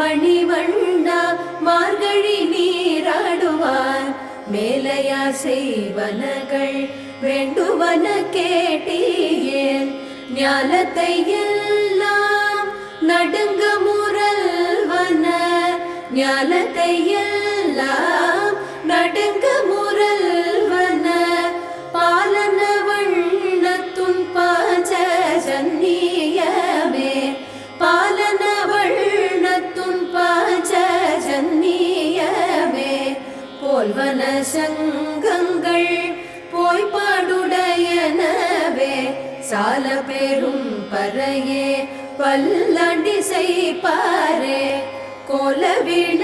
மணிவண்ணா மார்கழி நீராடுவார் மேலையார் செய்வனகள் வேண்டுவன கேட்டீயேன் ஞானத்தை எல்லாம் நடுங்க முரல்வன ஞானத்தை எல்லாம் நடுங்க முரல்வன பாலன வண்ணத்துன் பாஞ்ச ஜன்னியமே பாலன வண்ணத்துன் பாஞ்ச ஜன்னியமே போல்வன சங்கங்கள் போய் பாடுடையனவே சால பெரும் பறையே பல்லாண்டி செய்பாரே கோலவிட